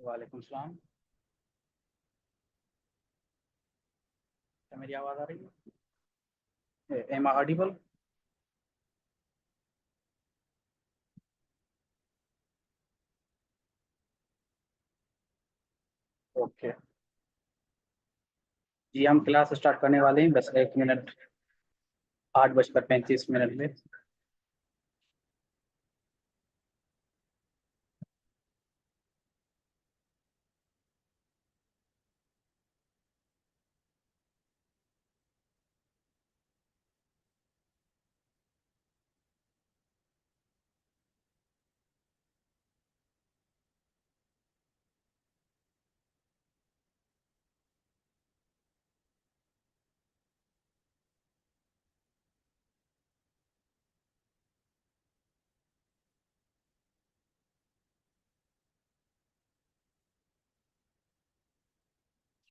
वालेकुम सलाम। क्या मेरी आवाज़ आ रही है? Am I audible? ओके। जी हम क्लास स्टार्ट करने वाले हैं, बस 1 मिनट। 8:35 में।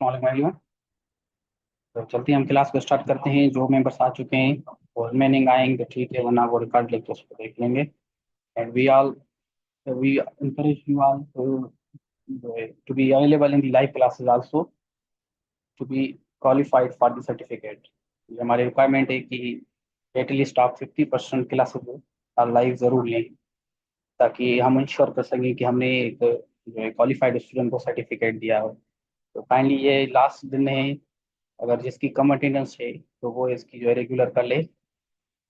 वालेकुम। तो चलते हैं, हम क्लास को स्टार्ट करते हैं। जो मेंबर्स आ चुके हैं और रिमेनिंग आएंगे तो ठीक है, वरना वो रिकॉर्ड लेके उसको देख लेंगे। And we encourage you all to be available in the live classes also to be qualified for the certificate। ये हमारी रिक्वायरमेंट है कि एटलीस्ट आप 50% क्लासेस लाइव जरूर लें, ताकि हम इंश्योर कर सकें कि हमने एक जो है क्वालिफाइड स्टूडेंट को सर्टिफिकेट दिया हो। तो काइंडली ये लास्ट दिन है, अगर जिसकी कम अटेंडेंस है तो वो इसकी जो है रेगुलर कर ले।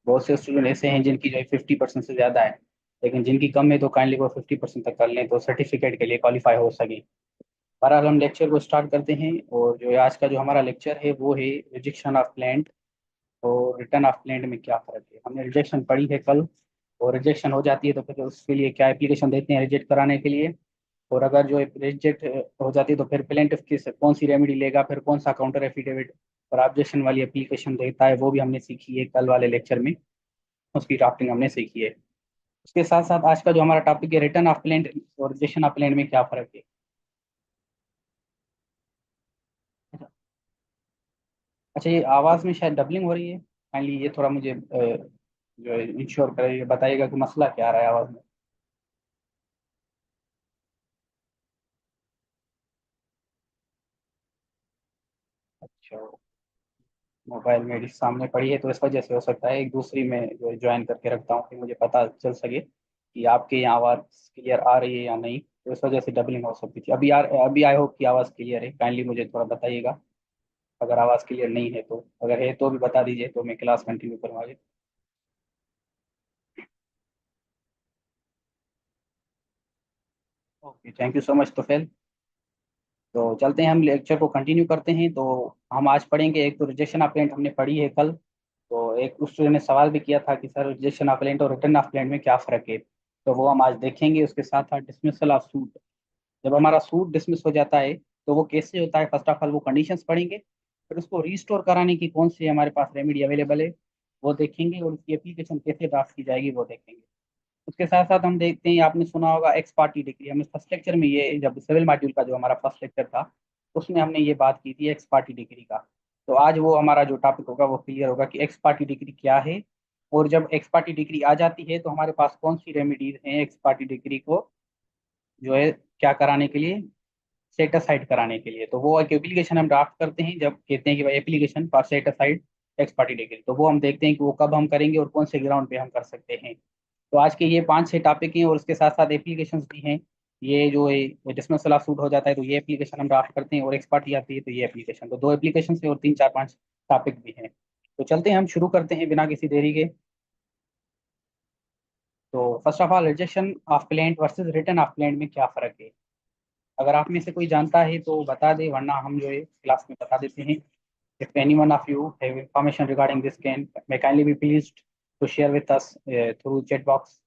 बहुत से स्टूडेंट ऐसे हैं जिनकी जो है 50% से ज़्यादा है, लेकिन जिनकी कम है तो काइंडली वो 50% तक कर लें तो सर्टिफिकेट के लिए क्वालिफाई हो सके। बहरहाल हम लेक्चर को स्टार्ट करते हैं। और जो है आज का जो हमारा लेक्चर है वो है रिजेक्शन ऑफ प्लांट और रिटर्न ऑफ प्लांट में क्या फ़र्क है। हमने रिजेक्शन पढ़ी है कल, और रिजेक्शन हो जाती है तो फिर उसके लिए क्या एप्लीकेशन देते हैं रिजेक्ट कराने के लिए। और अगर जो रिजेक्ट हो जाती है तो फिर प्लेंटिफ किस कौन सी रेमेडी लेगा, फिर कौन सा काउंटर एफिडेविट और ऑब्जेक्शन वाली एप्लीकेशन देता है, वो भी हमने सीखी है कल वाले लेक्चर में। उसकी ड्राफ्टिंग हमने सीखी है। उसके साथ साथ आज का जो हमारा टॉपिक है रिटर्न ऑफ प्लेंट और रिजेक्शन ऑफ प्लेंट में क्या फर्क है। अच्छा। अच्छा, ये आवाज़ में शायद डबलिंग हो रही है। काइंडली ये थोड़ा मुझे जो है इंश्योर करिए, बताइएगा कि मसला क्या आ रहा है आवाज़ में। अच्छा, मोबाइल मेरी सामने पड़ी है तो इस वजह से हो सकता है। एक दूसरी में जो ज्वाइन करके रखता हूँ कि मुझे पता चल सके कि आपके यहाँ आवाज़ क्लियर आ रही है या नहीं, तो इस वजह से डबलिंग हो सकती थी। अभी आई होप कि आवाज़ क्लियर है। काइंडली मुझे थोड़ा बताइएगा अगर आवाज़ क्लियर नहीं है तो। अगर है तो भी बता दीजिए तो मैं क्लास कंटिन्यू करूँ आगे। Okay, thank you so much. तो फिर तो चलते हैं, हम लेक्चर को कंटिन्यू करते हैं। तो हम आज पढ़ेंगे, एक तो रिजेक्शन ऑफ प्लेंट हमने पढ़ी है कल। तो एक स्टूडेंट ने सवाल भी किया था कि सर रिजेक्शन ऑफ प्लेंट और रिटर्न ऑफ प्लेंट में क्या फ़र्क है, तो वो हम आज देखेंगे। उसके साथ साथ डिसमिसल ऑफ सूट, जब हमारा सूट डिसमिस हो जाता है तो वो कैसे होता है, फर्स्ट ऑफ ऑल वो कंडीशंस पढ़ेंगे। फिर उसको रीस्टोर कराने की कौन सी हमारे पास रेमेडी अवेलेबल है वो देखेंगे, और उसकी एप्लीकेशन कैसे ड्राफ्ट की जाएगी वो देखेंगे। उसके साथ साथ हम देखते हैं, आपने सुना होगा एक्स पार्टी डिग्री। हमने फर्स्ट लेक्चर में, ये जब सिविल मॉड्यूल का जो हमारा फर्स्ट लेक्चर था उसमें हमने ये बात की थी एक्स पार्टी डिग्री का। तो आज वो हमारा जो टॉपिक होगा वो क्लियर होगा कि एक्स पार्टी डिग्री क्या है। और जब एक्स पार्टी डिग्री आ जाती है तो हमारे पास कौन सी रेमेडीज हैं एक्स पार्टी डिग्री को जो है क्या कराने के लिए, सेट असाइड कराने के लिए। तो वो एक एप्लीकेशन हम ड्राफ्ट करते हैं, जब कहते हैं कि भाई application for set aside x parte degree, तो वो हम देखते हैं कि वो कब हम करेंगे और कौन से ग्राउंड पे हम कर सकते हैं। तो आज के ये 5-6 टॉपिक हैं, और उसके साथ साथ एप्लीकेशंस भी हैं। ये जो है जिसमें सलाह सूट हो जाता है तो ये एप्लीकेशन हम ड्राफ्ट करते हैं, और एक्सपर्ट आती है तो ये एप्लीकेशन। तो दो एप्लीकेशन से और 3 4 5 टॉपिक भी हैं। तो चलते हैं, हम शुरू करते हैं बिना किसी देरी के। तो first of all, rejection of plaint versus return of plaint में क्या फ़र्क है। अगर आप में से कोई जानता है तो बता दे, वरना हम जो है क्लास में बता देते हैं। If any one of you have information regarding this can may kindly be pleased to share with us through chat box।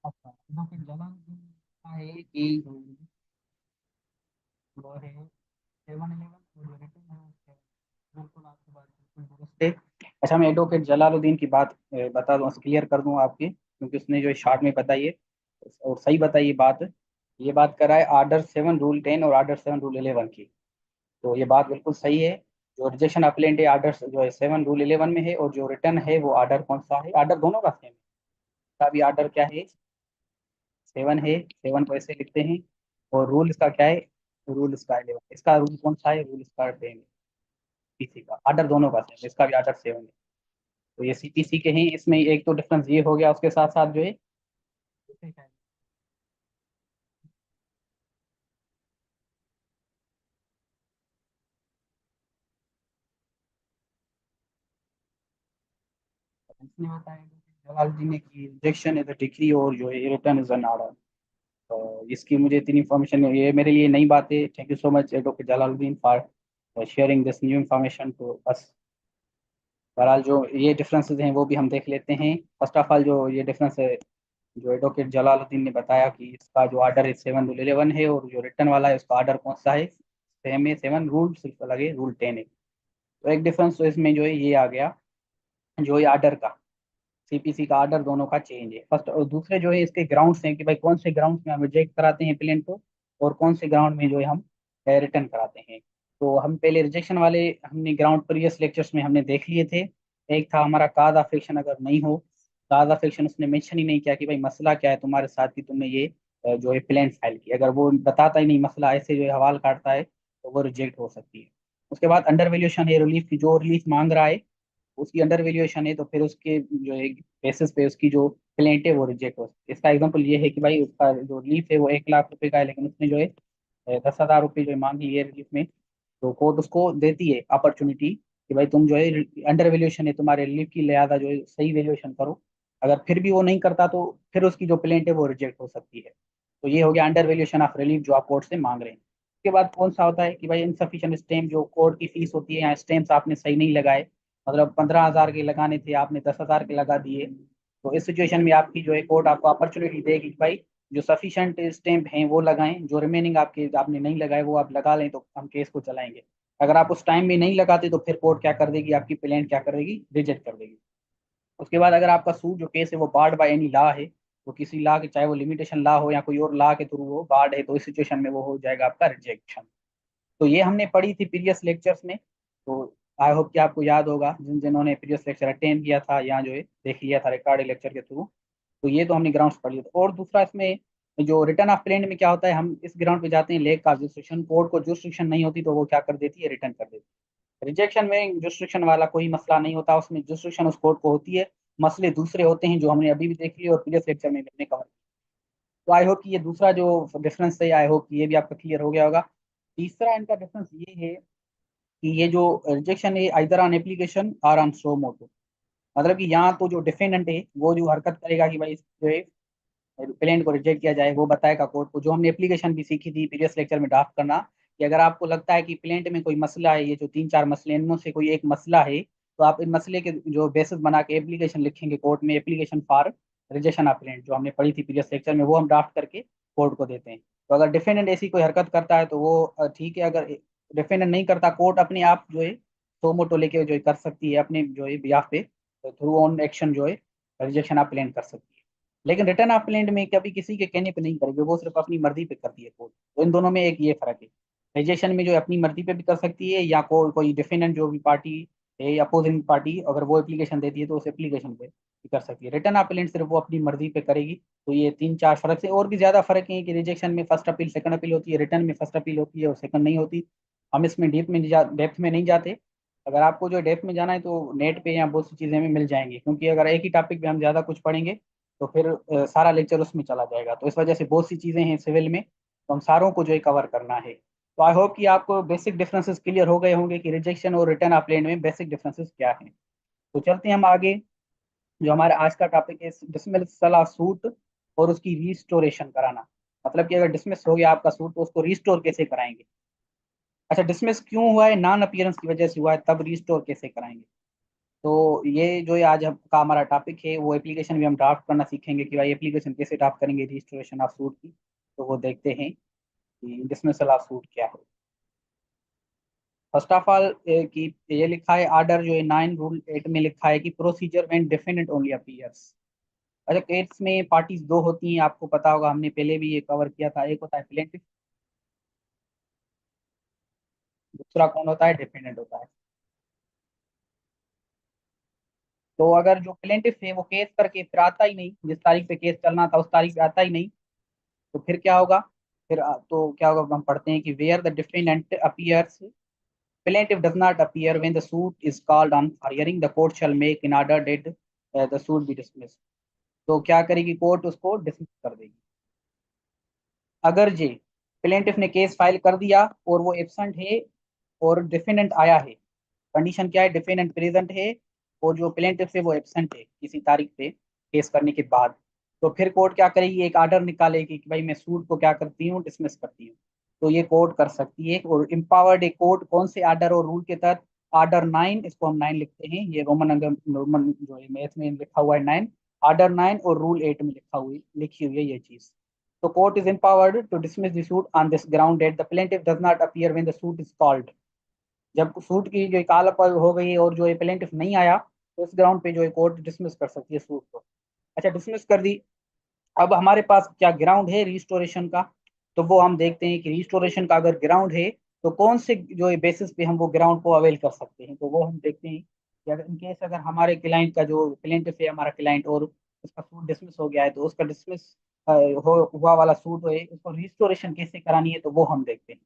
अच्छा, तो फिर जलन का है कि वो है 7-Eleven, और जो रिटर्न है उसके बिल्कुल आपकी बात बिल्कुल दुरुस्त है। अच्छा, मैं एडवोकेट जलालुद्दीन की बात बता दूं, क्लियर कर दूं आपकी, क्योंकि उसने जो शॉर्ट में बताई है और सही बताई ये बात। ये बात करा है आर्डर 7 रूल 10 और आर्डर 7 रूल 11 की। तो ये बात बिल्कुल सही है। जो रिजेक्शन अपलेंट है आर्डर जो है 7 रूल 11 में है, और जो रिटर्न है वो आर्डर कौन सा है, आर्डर दोनों का सेम है। इसका भी आर्डर क्या है, 7 है, 7 को ऐसे लिखते हैं। और रूल इसका क्या है, रूल इसका 11, इसका रूल कौन सा है, रूल इसका 10 है। पीसी का आर्डर दोनों का सेम है, इसका भी आर्डर 7 है। तो ये सीपीसी के हैं, इसमें एक तो डिफरेंस ये हो गया, उसके साथ साथ जो है इसने बताया कि जलाल जी ने की रिजेक्शन इज अ डिग्री और जो है रिटर्न इज एन ऑर्डर। तो इसकी मुझे इतनी इन्फॉर्मेशन, ये मेरे लिए नई बात है। Thank you so much doctor Jalaluddin for sharing this new information to us. बहरहाल जो ये डिफरेंसेस हैं वो भी हम देख लेते हैं। फर्स्ट ऑफ ऑल जो ये डिफरेंस है, जो एडवोकेट जलालुद्दीन ने बताया कि इसका जो आर्डर है 7 रूल 11 है, और जो रिटर्न वाला है उसका आर्डर कौन सा है, सेम है, 7 रूल, सिर्फ अलग है, रूल 10 है। तो एक डिफरेंस तो इसमें जो है ये आ गया, जो ये आर्डर का, सीपीसी का आर्डर दोनों का चेंज है फर्स्ट। और दूसरे जो है इसके ग्राउंड्स हैं कि भाई कौन से ग्राउंड्स में हम रिजेक्ट कराते हैं प्लेन को, और कौन से ग्राउंड में जो है हम रिटर्न कराते हैं। तो हम पहले रिजेक्शन वाले हमने ग्राउंड प्रीवियस लेक्चर्स में हमने देख लिए थे। एक था हमारा काज अफेक्शन अगर नहीं हो, काज अफेक्शन उसने मेंशन ही नहीं किया कि भाई मसला क्या है तुम्हारे साथ कि तुमने ये जो है प्लेन फाइल की, अगर वो बताता ही नहीं मसला, ऐसे जो है हवाल काटता है, तो वो रिजेक्ट हो सकती है। उसके बाद अंडर वैल्यूएशन है रिलीफ की, जो रिलीफ मांग रहा है उसकी अंडर वैल्यूएशन है, तो फिर उसके जो है बेसिस पे उसकी जो प्लेंट है वो रिजेक्ट हो सकती है। इसका एग्जांपल ये है कि भाई उसका जो रिलीफ है वो 1 लाख रुपए का है, लेकिन उसने जो है 10,000 रुपये जो है मांग लिए रिलीफ में। तो कोर्ट उसको देती है अपॉर्चुनिटी कि भाई तुम जो है अंडर वैल्यूएशन है तुम्हारे रिलीफ की, लिहाजा जो है सही वैल्यूएशन करो। अगर फिर भी वो नहीं करता तो फिर उसकी जो प्लेंट है वो रिजेक्ट हो सकती है। तो ये हो गया अंडर वैल्यूएशन ऑफ रिलीफ जो आप कोर्ट से मांग रहे हैं। उसके बाद कौन सा होता है कि भाई इनसफिशिएंट स्टैम्प, जो कोर्ट की फीस होती है, या स्टैम्प्स आपने सही नहीं लगाए, मतलब 15,000 के लगाने थे आपने 10,000 के लगा दिए। तो इस सिचुएशन में आपकी जो है कोर्ट आपको अपॉर्चुनिटी देगी कि भाई जो सफिशिएंट स्टैम्प हैं वो लगाएं, जो रिमेनिंग आपके आपने नहीं लगाए वो आप लगा लें, तो हम केस को चलाएंगे। अगर आप उस टाइम में नहीं लगाते तो फिर कोर्ट क्या कर देगी, आपकी प्लेंट क्या कर देगी, रिजेक्ट कर देगी। उसके बाद अगर आपका सूट जो केस है वो बार्ड बाय एनी लॉ है, तो किसी लॉ के, चाहे वो लिमिटेशन लॉ हो या कोई और लॉ के थ्रू वो बार्ड है, तो इस सिचुएशन में वो हो जाएगा आपका रिजेक्शन। तो ये हमने पढ़ी थी प्रीवियस लेक्चर्स में। तो आई होप कि आपको याद होगा, जिन जिन्होंने प्रीवियस लेक्चर अटेंड किया था या जो है देख लिया था रिकॉर्डेड लेक्चर के थ्रू। तो ये तो हमने ग्राउंड्स पढ़ लिए थे। और दूसरा इसमें जो रिटर्न ऑफ प्लेंट में क्या होता है, हम इस ग्राउंड पे जाते हैं लेक का जुरिस्डिक्शन, कोर्ट को जुरिस्डिक्शन नहीं होती तो वो क्या कर देती है, रिटर्न कर देती है। रिजेक्शन में जुरिस्डिक्शन वाला कोई मसला नहीं होता, उसमें जुरिस्डिक्शन उस कोर्ट को होती है। मसले दूसरे होते हैं जो हमने अभी भी देख लिए और प्रीवियस लेक्चर में हमने कवर। तो आई होप कि ये दूसरा जो डिफरेंस है, आई होप कि ये भी आपका क्लियर हो गया होगा। तीसरा इनका डिफरेंस ये है कि ये जो रिजेक्शन है आइदर ऑन एप्लीकेशन और ऑन सो मोटो। मतलब कि यहाँ तो जो डिफेंडेंट है वो जो हरकत करेगा कि भाई जो है प्लेंट को रिजेक्ट किया जाए, वो बताएगा कोर्ट को, जो हमने एप्लीकेशन भी सीखी थी प्रीवियस लेक्चर में ड्राफ्ट करना, कि अगर आपको लगता है कि प्लेंट में कोई मसला है, ये जो 3 4 मसले इनमें से कोई एक मसला है, तो आप इन मसले के जो बेसिस बना के एप्लीकेशन लिखेंगे कोर्ट में, application for rejection of plaint, जो हमने पढ़ी थी प्रीवियस लेक्चर में, वो हम ड्राफ्ट करके कोर्ट को देते हैं। तो अगर डिफेंडेंट ऐसी कोई हरकत करता है तो वो ठीक है, अगर डिफेंडेंट नहीं करता, कोर्ट अपने आप जो है सो मोटो लेके जो है कर सकती है अपने जो है बिहाफ पे, थ्रू ऑन एक्शन जो है रिजेक्शन ऑफ प्लेंट कर सकती है। लेकिन रिटर्न ऑफ प्लेंट में कभी किसी के कहने पे नहीं करेगी, वो सिर्फ अपनी मर्जी पे करती है कोर्ट। तो इन दोनों में एक ये फर्क है, रिजेक्शन में जो है अपनी मर्जी पे भी कर सकती है, या कोई डिफेंडेंट जो भी पार्टी है, अपोजिंग पार्टी, अगर वो एप्लीकेशन देती है तो उस एप्लीकेशन पे भी कर सकती है। रिटर्न ऑफ प्लेंट सिर्फ वो अपनी मर्जी पे करेगी। तो ये 3 4 फर्क से और भी ज्यादा फर्क है कि रिजेक्शन में फर्स्ट अपील सेकंड अपील होती है, रिटर्न में फर्स्ट अपील होती है और सेकंड नहीं होती। हम इसमें डेप्थ में नहीं जाते। अगर आपको जो डेप्थ में जाना है तो नेट पे या बहुत सी चीज़ें में मिल जाएंगी, क्योंकि अगर एक ही टॉपिक पे हम ज़्यादा कुछ पढ़ेंगे तो फिर सारा लेक्चर उसमें चला जाएगा। तो इस वजह से बहुत सी चीज़ें हैं सिविल में, तो हम सारों को जो है कवर करना है। तो आई होप कि आपको बेसिक डिफरेंसेस क्लियर हो गए होंगे कि रिजेक्शन और रिटर्न ऑफ प्लेंट में बेसिक डिफरेंसेस क्या हैं। तो चलते हैं हम आगे। जो हमारा आज का टॉपिक है डिसमिसल ऑफ सूट और उसकी रिस्टोरेशन कराना। मतलब कि अगर डिसमिस हो गया आपका सूट तो उसको रिस्टोर कैसे कराएंगे। अच्छा, डिसमिस क्यों हुआ है, नॉन अपीयरेंस की वजह से हुआ है, तब रिस्टोर कैसे कराएंगे। तो ये जो है आज का हमारा टॉपिक है, वो एप्लीकेशन भी हम ड्राफ्ट करना सीखेंगे कि भाई एप्लीकेशन कैसे ड्राफ्ट करेंगे रजिस्ट्रेशन ऑफ सूट की। तो वो देखते हैं कि डिसमिसल ऑफ सूट क्या है। फर्स्ट ऑफ ऑल कि ये लिखा है ऑर्डर जो है 9 रूल 8 में लिखा है कि प्रोसीजर व्हेन डिफिनेंट ओनली अपीयर्स। अच्छा, केस में पार्टीज दो होती हैं, आपको पता होगा, हमने पहले भी ये कवर किया था। एक होता है प्लेंटिफ, दूसरा कौन होता है, डिफेंडेंट होता है। तो अगर जो प्लेंटिफ है वो केस करके फिर आता ही नहीं, जिस तारीख पे केस चलना था उस तारीख पे आता ही नहीं, तो फिर क्या होगा? फिर तो क्या होगा, हम पढ़ते हैं कि where the defendant appears, plaintiff does not appear when the suit is called on for hearing, the court shall make in order that the suit be dismissed। तो क्या करेगी कोर्ट, उसको डिसमिस कर देगी। अगर जे प्लेंटिफ ने केस फाइल कर दिया और वो एब्सेंट है और डिफेंडेंट आया है, कंडीशन क्या है, डिफेंडेंट प्रेजेंट है और जो प्लेंटिफ है वो एब्सेंट है किसी तारीख पे केस करने के बाद, तो फिर कोर्ट क्या करेगी, एक आर्डर निकालेगी कि भाई मैं सूट को क्या करती हूँ, डिसमिस करती हूँ। तो ये कोर्ट कर सकती है। और इम्पावर्ड ए कोर्ट कौन से आर्डर और रूल के तहत? ऑर्डर 9, इसको हम 9 लिखते हैं, ये रोमन अंग्रेज रोमन जो है मैथ में लिखा हुआ है 9। ऑर्डर 9 और रूल 8 में लिखा हुई लिखी हुई है ये चीज। तो court is empowered to dismiss the suit on this ground that the plaintiff does not appear when the suit is called. जब सूट की जो काल अपल हो गई और जो ये प्लेंटिफ नहीं आया, तो इस ग्राउंड पे जो है कोर्ट डिसमिस कर सकती है सूट को। अच्छा, डिसमिस कर दी। अब हमारे पास क्या ग्राउंड है रिस्टोरेशन का? तो वो हम देखते हैं कि रिस्टोरेशन का अगर ग्राउंड है तो कौन से जो है बेसिस पे हम वो ग्राउंड को अवेल कर सकते हैं, तो वो हम देखते हैं कि अगर इनकेस अगर हमारे क्लाइंट का जो प्लेंटिफ है हमारा क्लाइंट और उसका सूट डिसमिस हो गया है, तो उसका डिसमिस हो हुआ वाला सूट है उसको रिस्टोरेशन कैसे करानी है, तो वो हम देखते हैं।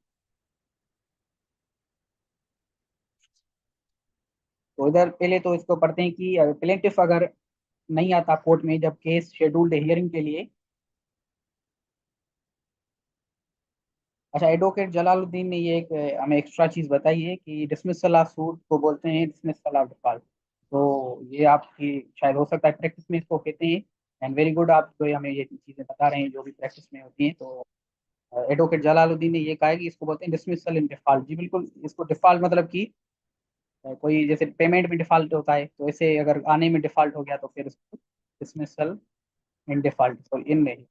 तो इधर पहले तो इसको पढ़ते हैं कि प्लेंटिफ अगर नहीं आता कोर्ट में जब केस शेड्यूल्ड हियरिंग के लिए। अच्छा, एडवोकेट जलालुद्दीन ने ये एक हमें एक्स्ट्रा चीज बताई है कि डिसमिसल ऑफ सूट को बोलते हैं डिसमिसल ऑफ डिफॉल्ट। तो ये आपकी शायद हो सकता है प्रैक्टिस में इसको कहते हैं। एंड वेरी गुड, आप जो हमें ये चीजें बता रहे हैं जो भी प्रैक्टिस में होती हैं। तो एडवोकेट जलालुद्दीन ने ये कहा है कि इसको बोलते हैं डिसमिसल इन डिफॉल्ट। जी बिल्कुल, इसको डिफॉल्ट मतलब कि कोई जैसे पेमेंट में डिफॉल्ट होता है, तो ऐसे अगर आने में डिफॉल्ट हो गया तो फिर इसको डिसमिसल इन डिफॉल्ट, तो इन नहीं।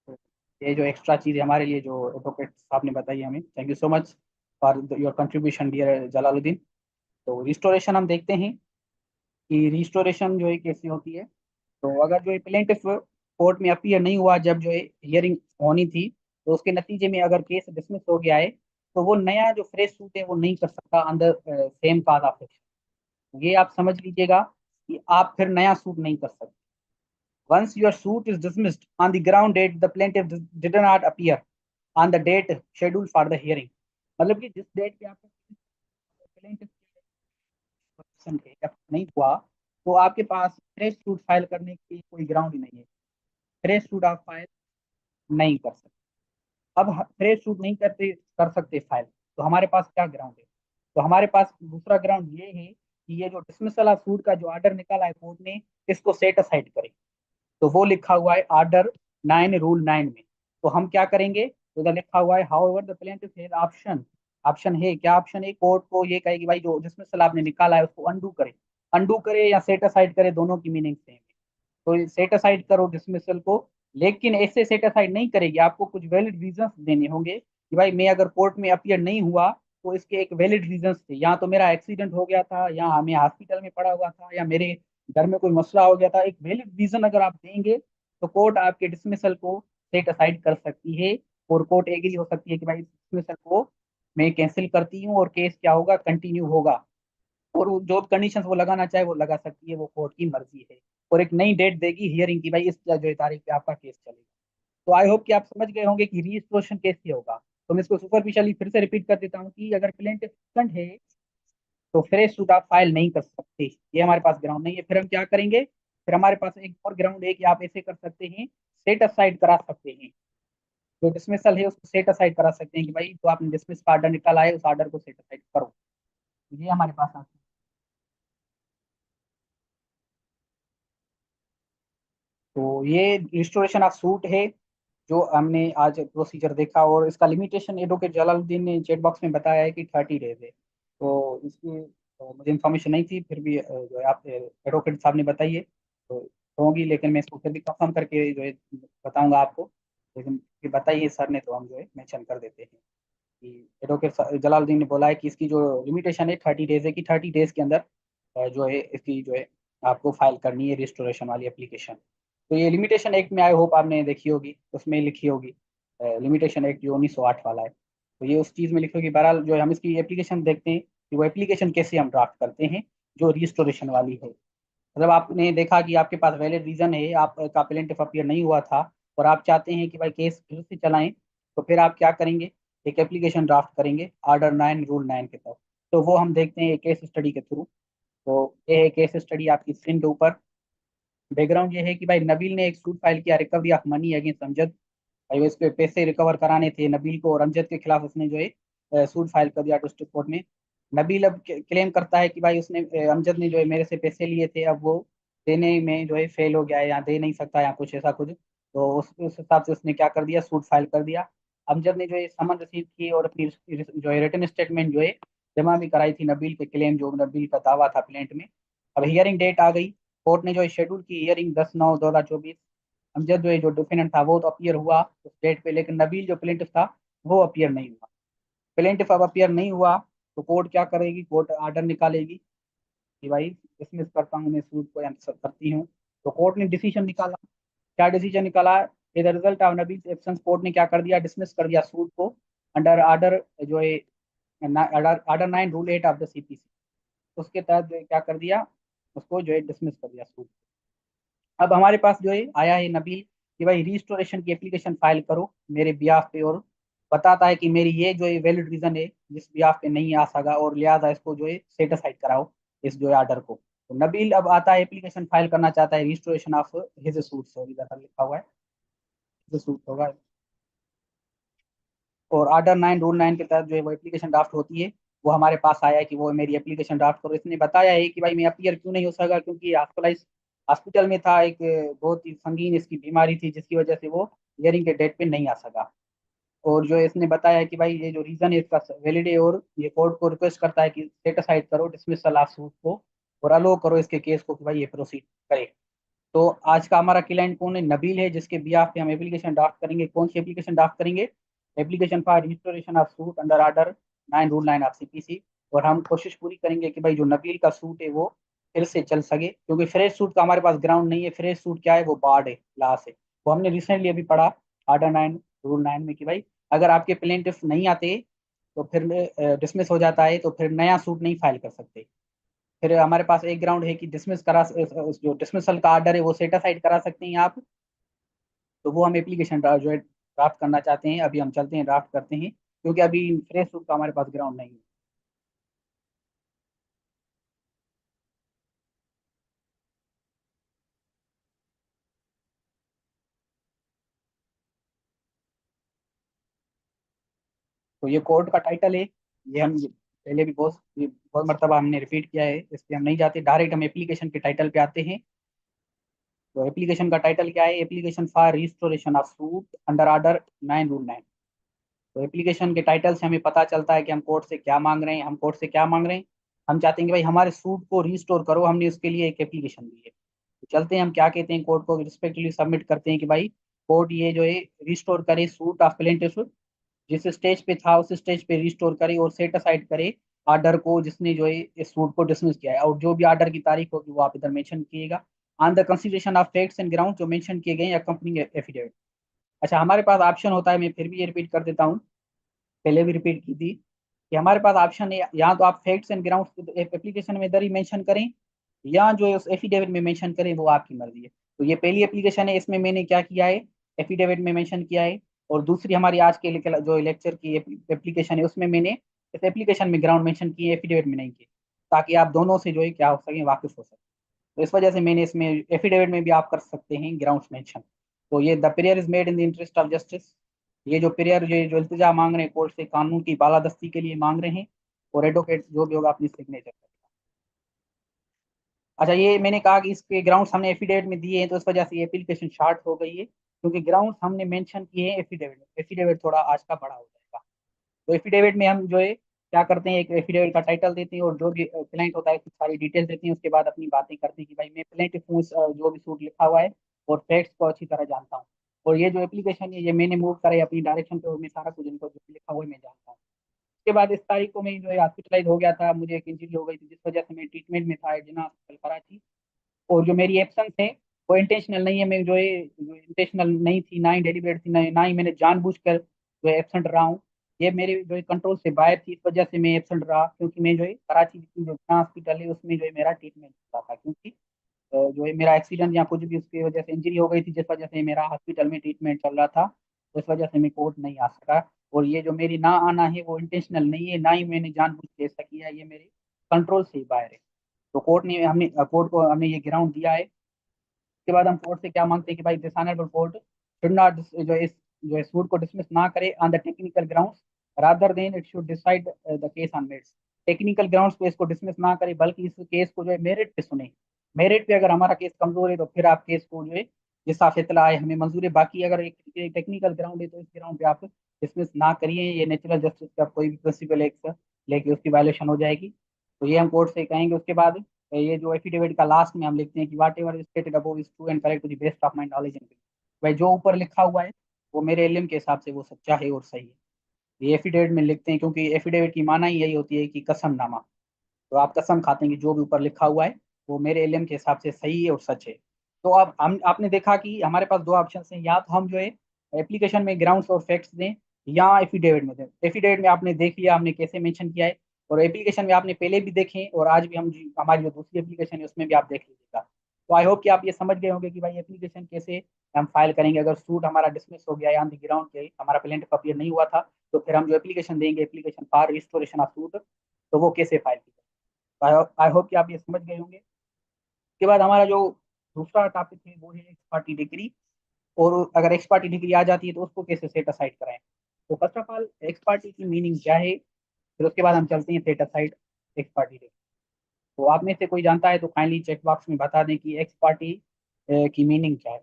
तो ये जो एक्स्ट्रा चीज़ है हमारे लिए जो एडवोकेट साहब ने बताई हमें, thank you so much for your contribution dear Jalaluddin. तो रिस्टोरेशन हम देखते हैं कि रिस्टोरेशन जो है कैसी होती है। तो अगर जो है प्लेंटिफ कोर्ट में अपीयर नहीं हुआ जब जो है हियरिंग होनी थी, तो उसके नतीजे में अगर केस डिसमिस हो गया है, तो वो नया जो फ्रेश सूट है वो नहीं कर सकता अंदर सेम काज ऑफ एक्शन। ये आप समझ लीजिएगा कि आप फिर नया सूट नहीं कर सकते। Once your suit is dismissed on the ground that the plaintiff did not appear on the date scheduled for the hearing, मतलब कि जिस डेट पे आपका प्लेंटिफ नहीं हुआ, तो आपके पास फ्रेश सूट फाइल करने की कोई ग्राउंड ही नहीं है। फ्रेश सूट आप फाइल नहीं कर सकते। अब फ्रेश शूट नहीं करते कर सकते फाइल, तो हमारे पास क्या ग्राउंड है? तो हमारे पास दूसरा ग्राउंड ये है कि ये जो डिसमिसल ऑफ सूट का जो ऑर्डर निकाला है कोर्ट ने, इसको सेट असाइड करें। तो वो लिखा हुआ है ऑर्डर 9 रूल 9 में। तो हम क्या करेंगे, तो उधर लिखा हुआ है how ever the plaintiff has option. Option है, क्या ऑप्शन है, कोर्ट को ये कहे कि भाई जो डिसमिसल आपने निकाला है उसको अंडू करे या सेट असाइड करे, दोनों की मीनिंग सेम है। तो सेट असाइड करो डिसमिसल को, लेकिन ऐसे सेट असाइड नहीं करेगी, आपको कुछ वैलिड रीजंस देने होंगे कि भाई मैं अगर कोर्ट में अपियर नहीं हुआ तो इसके एक वैलिड रीजंस थे, या तो मेरा एक्सीडेंट हो गया था, या हमें हॉस्पिटल में पड़ा हुआ था, या मेरे घर में कोई मसला हो गया था। एक वैलिड रीजन अगर आप देंगे तो कोर्ट आपके डिसमिसल को सेट असाइड कर सकती है। और कोर्ट एग्री हो सकती है कि भाई डिसमिसल को मैं कैंसिल करती हूँ और केस क्या होगा, कंटिन्यू होगा। और वो जो कंडीशन वो लगाना चाहे वो लगा सकती है, वो कोर्ट की मर्जी है। और एक नई डेट देगी हियरिंग की, भाई इस जो है तारीख पे आपका केस चलेगा। तो आई होप कि आप समझ गए होंगे कि रजिस्ट्रेशन कैसे होगा। तो मैं इसको सुपरफिशियली फिर से रिपीट कर देता हूँ कि अगर प्लेंट है तो फ्रेश सूट आप फाइल नहीं कर सकते, ये हमारे पास ग्राउंड नहीं है। फिर हम क्या करेंगे, फिर हमारे पास एक और ग्राउंड है कि आप ऐसे कर सकते हैं, सेट असाइड करा सकते हैं। जो डिसमिसल है उसको सेट असाइड करा सकते हैं कि भाई जो आपने डिसमिस का ऑर्डर निकाला है उस ऑर्डर को सेट असाइड करो। ये हमारे पास आता है। तो ये रिस्टोरेशन ऑफ सूट है जो हमने आज प्रोसीजर देखा। और इसका लिमिटेशन एडवोकेट जलालुद्दीन ने चैट बॉक्स में बताया है कि 30 डेज है। तो इसकी मुझे इन्फॉर्मेशन नहीं थी, फिर भी जो है आप एडवोकेट साहब ने बताई है तो होगी, लेकिन मैं इसको फिर भी कंफर्म करके जो है बताऊंगा आपको। लेकिन ये बताइए सर ने, तो हम जो है मेंशन कर देते हैं। कि एडवोकेट जलालुद्दीन ने बोला है कि इसकी जो लिमिटेशन है 30 डेज है, कि 30 डेज के अंदर जो है इसकी जो है आपको फाइल करनी है रिस्टोरेशन वाली एप्लीकेशन। तो ये लिमिटेशन एक्ट में आई होप आपने देखी होगी, उसमें लिखी होगी लिमिटेशन एक्ट जो 1908 वाला है। तो ये उस चीज़ में लिखी होगी। बहरहाल जो है हम इसकी एप्लीकेशन देखते हैं कि वो एप्लीकेशन कैसे हम ड्राफ्ट करते हैं जो रिस्टोरेशन वाली है। मतलब आपने देखा कि आपके पास वैलिड रीजन है, आपका प्लेंटिफ अपीयर नहीं हुआ था और आप चाहते हैं कि भाई केस फिर से चलाएं, तो फिर आप क्या करेंगे, एक एप्लीकेशन ड्राफ्ट करेंगे आर्डर 9 रूल 9 के तहत। तो वो हम देखते हैं केस स्टडी के थ्रू। तो ये है केस स्टडी आपकी स्क्रीन के ऊपर। बैकग्राउंड ये है कि भाई नबील ने एक सूट फाइल किया recovery of money against Amjad. भाई वो इसके पैसे रिकवर कराने थे नबील को, और अमजद के खिलाफ उसने जो है सूट फाइल कर दिया डिस्ट्रिक्ट कोर्ट में। नबील अब क्लेम करता है कि भाई उसने अमजद ने जो है मेरे से पैसे लिए थे, अब वो देने में जो है फेल हो गया है या दे नहीं सकता या कुछ ऐसा कुछ। तो उस हिसाब से उसने क्या कर दिया, सूट फाइल कर दिया। अमजद ने जो है समन रिसीव की और अपनी जो है रिटन स्टेटमेंट जो है जमा भी कराई थी नबील के क्लेम, जो नबील का दावा था प्लेंट में। अब हियरिंग डेट आ गई। कोर्ट ने जो है शेड्यूल की हियरिंग 10/9/2024। अमजद जो है जो डिफेंडेंट था वो तो अपीयर हुआ उस डेट पे, लेकिन नबील जो प्लेंटिफ था वो अपीयर नहीं हुआ। प्लेंटिफ अब अपीयर नहीं हुआ तो कोर्ट क्या करेगी, कोर्ट आर्डर निकालेगी कि भाई डिसमिस करता हूँ मैं सूट को या करती हूँ। तो कोर्ट ने डिसीजन निकाला। क्या डिसीजन निकाला, एज रिजल्ट ऑफ नबील एब्सेंस कोर्ट ने क्या कर दिया, डिसमिस कर दिया सूट को अंडर आर्डर जो है order 9 rule 8 of the CPC. उसके तहत जो है क्या कर दिया, उसको जो है डिसमिस कर दिया सूट। अब हमारे पास जो है आया है नबील कि भाई रिस्टोरेशन की एप्लीकेशन फाइल करो मेरे बिहाफ पे, और बताता है कि मेरी ये जो है वैलिड रीजन है जिस बिहाफ पे नहीं आ सका, और लिहाजा इसको जो है सेटिस्फाइड कराओ इस जो है आर्डर को। तो नबील अब आता है एप्लीकेशन फाइल करना चाहता है restoration of his suit, sorry इधर लिखा हुआ है हिज सूट होगा। और आर्डर 9 रूल 9 के तहत जो है वो एप्लीकेशन ड्राफ्ट होती है। वो हमारे पास आया है कि वो मेरी एप्लीकेशन ड्राफ्ट करो। इसने बताया है कि भाई मैं अपीयर क्यों नहीं हो सका, क्योंकि हॉस्पिटलाइज हॉस्पिटल में था, एक बहुत ही संगीन इसकी बीमारी थी जिसकी वजह से वो हियरिंग के डेट पे नहीं आ सका। और जो इसने बताया है कि भाई ये जो रीजन है इसका वैलिड है, और ये कोर्ट को रिक्वेस्ट करता है कि सेट असाइड करो डिसमिसल ऑफ सूट को और अलो करो इसके केस को कि भाई ये प्रोसीड करे। तो आज का हमारा क्लाइंट कौन है, नबील है, जिसके बिहाफ पे हम एप्लीकेशन ड्राफ्ट करेंगे। कौन सी एप्लीकेशन ड्राफ्ट करेंगे, application for restoration of suit under order 9 rule 9 of CPC. और हम कोशिश पूरी करेंगे कि भाई जो नबील का सूट है वो फिर से चल सके, क्योंकि फ्रेश सूट का हमारे पास ग्राउंड नहीं है। फ्रेश सूट क्या है, वो बार्ड है, लॉस है। वो हमने रिसेंटली अभी पढ़ा आर्डर 9 रूल 9 में कि भाई अगर आपके प्लेंटिफ नहीं आते तो फिर डिसमिस हो जाता है, तो फिर नया सूट नहीं फाइल कर सकते। फिर हमारे पास एक ग्राउंड है कि डिसमिस करा जो डिसमिसल का आर्डर है वो सेटासाइड करा सकते हैं आप। तो वो हम एप्लीकेशन जो है ड्राफ्ट करना चाहते हैं। अभी हम चलते हैं ड्राफ्ट करते हैं, क्योंकि अभी फ्रेश सूट का हमारे पास ग्राउंड नहीं है। तो ये कोर्ट का टाइटल है। ये हम पहले भी बहुत मरतबा हमने रिपीट किया है, इस पे हम नहीं जाते, डायरेक्ट हम एप्लीकेशन के टाइटल पे आते हैं। तो एप्लीकेशन का टाइटल क्या है, application for restoration of suit under order 9 rule 9। तो एप्लीकेशन के टाइटल से हमें पता चलता है कि हम कोर्ट से क्या मांग रहे हैं। हम कोर्ट से क्या मांग रहे हैं, हम चाहते हैं कि भाई हमारे सूट को रिस्टोर करो, हमने उसके लिए एक एप्लीकेशन दी है। तो चलते हैं हम क्या कहते हैं, कोर्ट को रिस्पेक्टफुली सबमिट करते हैं कि भाई कोर्ट ये जो है रिस्टोर करे सूट ऑफ प्लेंटिफ, जिस स्टेज पे था उस स्टेज पे रिस्टोर करे और सेट असाइड करे आर्डर को जिसने जो है इस सूट को डिसमिस किया है। और जो भी आर्डर की तारीख होगी वो आप इधर मेंशन कीजिएगा on the consideration of facts and ground जो मेंशन किए गए अकम्पनिंग एफिडेविट। अच्छा, हमारे पास ऑप्शन होता है, मैं फिर भी ये रिपीट कर देता हूँ, पहले भी रिपीट की थी कि हमारे पास ऑप्शन है, यहाँ तो आप फैक्ट्स एंड ग्राउंड्स एप्लीकेशन में इधर ही मेंशन करें या जो है उस एफिडेविट में मेंशन करें, वो आपकी मर्जी है। तो ये पहली एप्लीकेशन है, इसमें मैंने क्या किया है, एफिडेविट में मेंशन किया है। और दूसरी हमारी आज के जो लेक्चर की एप्लीकेशन है उसमें मैंने इस एप्लीकेशन में ग्राउंड मेंशन किए, एफिडेविट में नहीं किए, ताकि आप दोनों से जो है क्या हो सके, वाकिफ हो सके। तो इस वजह से मैंने इसमें एफिडेविट में भी आप कर सकते हैं ग्राउंड्स मेंशन। तो ये the prayer is made in the interest of justice. ये जो प्रेयर जो इल्तिजा मांग रहे हैं कोर्ट से, कानून की बालादस्ती के लिए मांग रहे हैं। और एडवोकेट जो भी होगा अपनी सिग्नेचर। अच्छा, ये मैंने कहा कि इसके ग्राउंड्स हमने एफिडेविट में दिए हैं, तो इस वजह से ये एप्लीकेशन शार्ट हो गई है, क्योंकि ग्राउंड्स हमने मेंशन किए हैं एफिडेविट में। एफिडेविट थोड़ा आज का बड़ा हो जाएगा। तो एफिडेविट में हम जो है क्या करते हैं, एक एफिडेविट का टाइटल देते हैं और जो भी क्लाइंट होता है उसकी सारी डिटेल्स देते हैं। उसके बाद अपनी बातें करते हैं कि भाई मैं प्लेंटिफ हूँ, जो भी सूट लिखा हुआ है और फैक्ट्स को अच्छी तरह जानता हूँ। और ये जो एप्लीकेशन है ये मैंने मूव करा है अपनी डायरेक्शन पे, और मैं सारा कुछ इनको जो भी लिखा हुआ है मैं जानता हूँ। उसके बाद इस तारीख को मैं जो है हॉस्पिटलाइज हो गया था, मुझे एक इंजरी हो गई थी जिस वजह से मैं ट्रीटमेंट में था जिना हॉस्पिटल कराची। और जो मेरी एब्सेंस है वो इंटेंशनल नहीं है, मैं जो है इंटेंशनल नहीं थी, ना ही डेलिबरेट थी, ना ही मैंने जानबूझकर जो है एब्सेंट रहा हूँ। ये मेरे जो है कंट्रोल से बाहर थी, इस वजह से मैं एब्सेंट रहा, क्योंकि मैं जो है कराची की जो हॉस्पिटल है उसमें जो है मेरा ट्रीटमेंट चल रहा था, क्योंकि जो है मेरा एक्सीडेंट या कुछ भी उसकी वजह से इंजरी हो गई थी जिस वजह से मेरा हॉस्पिटल में ट्रीटमेंट चल रहा था, तो इस वजह से मैं कोर्ट नहीं आ सका। और ये जो मेरी ना आना है वो इंटेंशनल नहीं है, ना ही मैंने जानबूझ के ऐसा किया है, ये मेरे कंट्रोल से ही बाहर है। तो कोर्ट को हमने ये ग्राउंड दिया है। उसके बाद हम कोर्ट से क्या मांगते हैं कि भाई this honourable court should not जो इस सूट को डिसमिस ना करे on the technical grounds, rather than it should decide the case on merits. Technical grounds पे इसको डिसमिस ना करे, बल्कि इस केस को जो है मेरिट पे सुने। मेरिट पे अगर हमारा केस कमजोर है तो फिर आप केस को जो है जिसका फैसला आए हमें मंजूर है, बाकी अगर एक टेक्निकल ग्राउंड है तो इस ग्राउंड पे आप डिसमिस ना करिए, ये नेचुरल जस्टिस का कोई भी प्रिंसिपल है लेके उसकी वायलेशन हो जाएगी। तो ये हम कोर्ट से कहेंगे। उसके बाद ये जो एफिडेविट का लास्ट में हम लिखते हैं कि whatever stated above is true and correct to the best of my knowledge and. भाई जो ऊपर लिखा हुआ है वो मेरे इल्म के हिसाब से वो सच्चा है और सही है, ये एफिडेविट में लिखते हैं, क्योंकि एफिडेविट की माना ही यही होती है कि कसमनामा। तो आप कसम खाते हैं कि जो भी ऊपर लिखा हुआ है वो मेरे इल्म के हिसाब से सही है और सच है। तो अब हम आपने देखा कि हमारे पास दो ऑप्शन हैं, या तो हम जो है एप्लीकेशन में ग्राउंड्स और फैक्ट्स दें या एफिडेविट में दें। एफिडेविट में आपने देख लिया हमने कैसे मेंशन किया है, और एप्लीकेशन में आपने पहले भी देखे और आज भी हमारी जो दूसरी एप्लीकेशन है उसमें भी आप देख लीजिएगा। तो आई होप कि आप ये समझ गए होंगे कि भाई एप्लीकेशन कैसे हम फाइल करेंगे अगर सूट हमारा डिसमिस हो गया या ऑन द ग्राउंड के हमारा प्लेंटिफ अपीयर नहीं हुआ था, तो फिर हम जो एप्लीकेशन देंगे application for restoration of suit, तो वो कैसे फाइल की जाए। आई होप कि आप ये समझ गए होंगे। उसके बाद हमारा जो दूसरा टॉपिक है वो है एक्स पार्टी डिग्री। और अगर एक्स पार्टी डिग्री आ जाती है तो उसको कैसे सेट असाइड कराएं। तो first of all x party की मीनिंग क्या है, फिर उसके बाद हम चलते हैं set aside x parte degree. तो आप में से कोई जानता है तो काइंडली चेक बॉक्स में बता दें कि एक्स पार्टी की मीनिंग क्या है।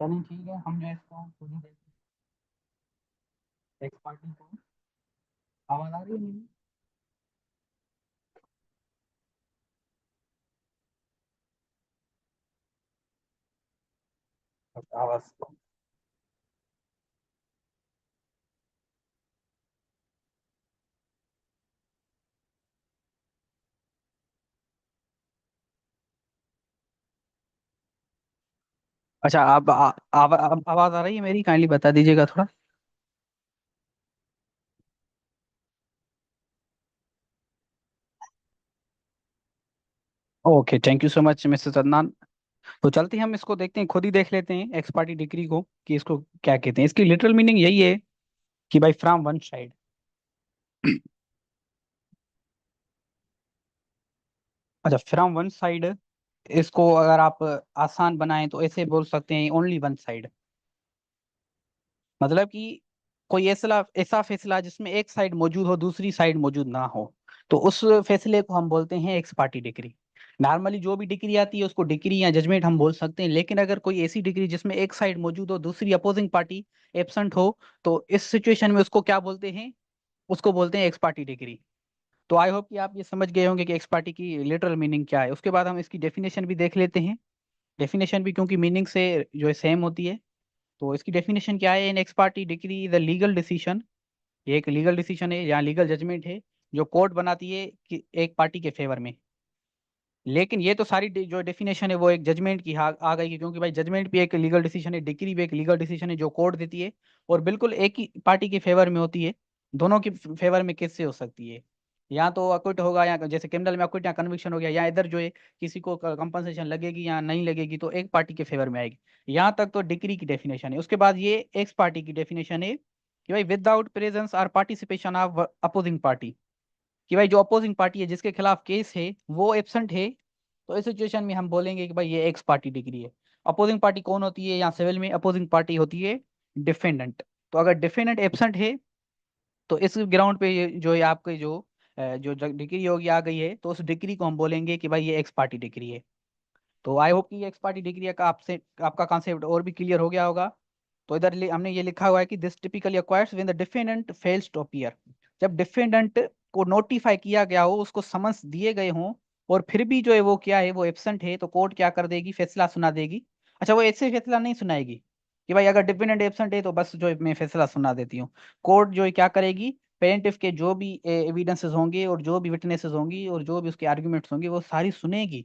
चलिए ठीक है, हम जो है इसको खुद ही देखते हैं एक्स पार्टी को। आवाज आ रही है मेरी? आवाज तो अच्छा, आप आवाज आ रही है मेरी, काइंडली बता दीजिएगा थोड़ा। Okay, thank you so much mister Sadnan. तो चलते हैं हम इसको देखते हैं, खुद ही देख लेते हैं एक्स पार्टी डिग्री को कि इसको क्या कहते हैं। इसकी लिटरल मीनिंग यही है कि भाई फ्रॉम वन साइड। अच्छा, फ्रॉम वन साइड, इसको अगर आप आसान बनाएं तो ऐसे बोल सकते हैं ओनली वन साइड। मतलब कि कोई ऐसा ऐसा फैसला जिसमें एक साइड मौजूद हो दूसरी साइड मौजूद ना हो, तो उस फैसले को हम बोलते हैं एक्स पार्टी डिग्री। नॉर्मली जो भी डिग्री आती है उसको डिग्री या जजमेंट हम बोल सकते हैं, लेकिन अगर कोई ऐसी डिग्री जिसमें एक साइड मौजूद हो दूसरी अपोजिंग पार्टी एब्सेंट हो, तो इस सिचुएशन में उसको क्या बोलते हैं, उसको बोलते हैं एक्स पार्टी डिग्री। तो आई होप कि आप ये समझ गए होंगे कि एक्स पार्टी की लिटरल मीनिंग क्या है। उसके बाद हम इसकी डेफिनेशन भी देख लेते हैं। डेफिनेशन भी क्योंकि मीनिंग से जो है सेम होती है। तो इसकी डेफिनेशन क्या है? An ex parte decree is a legal decision. ये एक लीगल डिसीजन है या लीगल जजमेंट है जो कोर्ट बनाती है कि एक पार्टी के फेवर में। लेकिन ये तो सारी जो डेफिनेशन है वो एक जजमेंट की आ गई है, क्योंकि भाई जजमेंट भी एक लीगल डिसीजन है, डिक्री भी एक लीगल डिसीजन है जो कोर्ट देती है, और बिल्कुल एक ही पार्टी के फेवर में होती है। दोनों के फेवर में कैसे हो सकती है? या तो अक्विट होगा, या जैसे क्रिमिनल में अक्विट या कन्विक्शन हो गया, या इधर जो है किसी को कंपनसेशन लगेगी या नहीं लगेगी, तो एक पार्टी के फेवर में आएगी। यहाँ तक तो डिक्री की डेफिनेशन है। उसके बाद ये एक्स पार्टी की डेफिनेशन है कि भाई विदाउट प्रेजेंस और पार्टिसिपेशन ऑफ अपोजिंग पार्टी, कि भाई जो अपोजिंग पार्टी है जिसके खिलाफ केस है वो एब्सेंट है, तो इस सिचुएशन में हम बोलेंगे कि भाई ये एक्स पार्टी डिग्री है। अपोजिंग पार्टी कौन होती है? यहाँ सिविल में अपोजिंग पार्टी होती है डिफेंडेंट। तो अगर डिफेंडेंट एब्सेंट है तो इस ग्राउंड पे जो है आपके जो डिग्री होगी आ गई है, तो उस डिग्री को हम बोलेंगे कि भाई ये एक्स पार्टी डिग्री है। तो आई होप कि एक्स पार्टी डिग्री का आपसे आपका कॉन्सेप्ट और भी क्लियर हो गया होगा। तो इधर हमने ये लिखा हुआ है कि this typically acquires when the defendant fails to appear. जब डिफेंडेंट को नोटिफाई किया गया हो, उसको समन्स दिए गए हों, और फिर भी जो है वो क्या है, वो एब्सेंट है, तो कोर्ट क्या कर देगी? फैसला सुना देगी। अच्छा, वो ऐसे फैसला नहीं सुनाएगी कि भाई अगर डिफेंडेंट एब्सेंट है तो बस जो है मैं फैसला सुना देती हूँ। कोर्ट जो है क्या करेगी? प्लेंटिफ के जो भी एविडेंसेस होंगे और जो भी विटनेसेस होंगी और जो भी उसके आर्ग्यूमेंट्स होंगे वो सारी सुनेगी,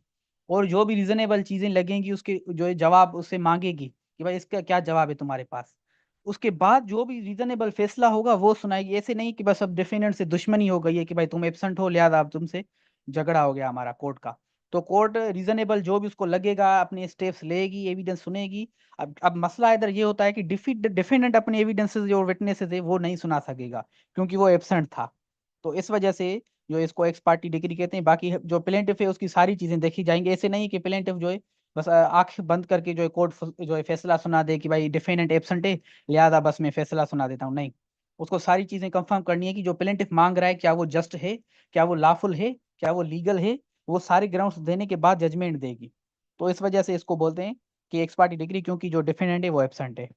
और जो भी रीजनेबल चीजें लगेंगी उसके जो है जवाब उससे मांगेगी कि भाई इसका क्या जवाब है तुम्हारे पास। उसके बाद जो भी रीजनेबल फैसला होगा वो सुनाएगी। ऐसे नहीं कि बस अब डिफेंडेंट से दुश्मनी हो गई है कि भाई तुम एब्सेंट हो लिहाजा अब तुमसे झगड़ा हो गया हमारा कोर्ट का। तो कोर्ट रीजनेबल जो भी उसको लगेगा अपने स्टेप्स लेगी, एविडेंस सुनेगी। अब मसला इधर ये होता है कि डिफेंडेंट अपने एविडेंसेस जो विटनेसेस है वो नहीं सुना सकेगा, क्योंकि वो एब्सेंट था। तो इस वजह से जो इसको एक्स पार्टी डिग्री कहते हैं। बाकी जो प्लेंटिफ है उसकी सारी चीजें देखी जाएंगी। ऐसे नहीं कि प्लेंटिफ जो है बस आंख बंद करके जो है कोर्ट जो है फैसला सुना दे कि भाई डिफेंडेंट एब्सेंट है लिहाजा बस मैं फैसला सुना देता हूँ। नहीं, उसको सारी चीजें कंफर्म करनी है कि जो प्लेंटिफ मांग रहा है क्या वो जस्ट है, क्या वो लॉफुल है, क्या वो लीगल है। वो सारे ग्राउंड्स देने के बाद जजमेंट देगी। तो इस वजह से इसको बोलते हैं कि एक्स पार्टी डिग्री, क्योंकि जो डिफेंडेंट है वो एब्सेंट है।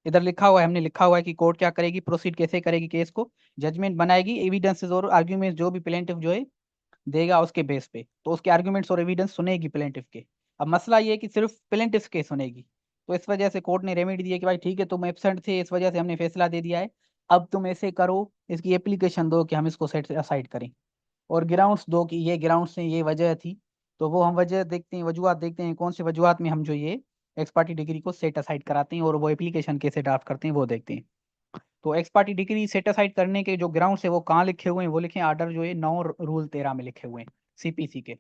इधर लिखा हुआ है, हमने लिखा हुआ है कि कोर्ट क्या करेगी, प्रोसीड कैसे करेगी केस को? जजमेंट बनाएगी, एविडेंसेस और आर्ग्यूमेंट्स जो भी प्लेंटिफ जो है देगा उसके बेस पे, तो उसके आर्ग्यूमेंट्स और एविडेंस सुनेगी प्लेंटिफ के। अब मसला ये है कि सिर्फ प्लेंटिफ के सुनेगी। तो इस वजह से कोर्ट ने रेमेडी दी है कि भाई ठीक है तुम एब्सेंट थे, इस वजह से हमने फैसला दे दिया है। अब तुम ऐसे करो, इसकी एप्लीकेशन दो कि हम इसको सेट असाइड करें, और ग्राउंड्स दो कि ये ग्राउंड्स हैं, ये वजह थी। तो वो हम वजह देखते हैं, वजूहत देखते हैं कौन से वजूहत में हम जो ये एक्स पार्टी डिग्री को सेट असाइड कराते हैं, और वो एप्लीकेशन कैसे ड्राफ्ट करते हैं वो देखते हैं। तो x parte degree set aside करने के जो ग्राउंड्स है वो कहाँ लिखे हुए हैं? वो लिखे हैं आर्डर जो है 9 रूल 13 में लिखे हुए हैं, सीपीसी के।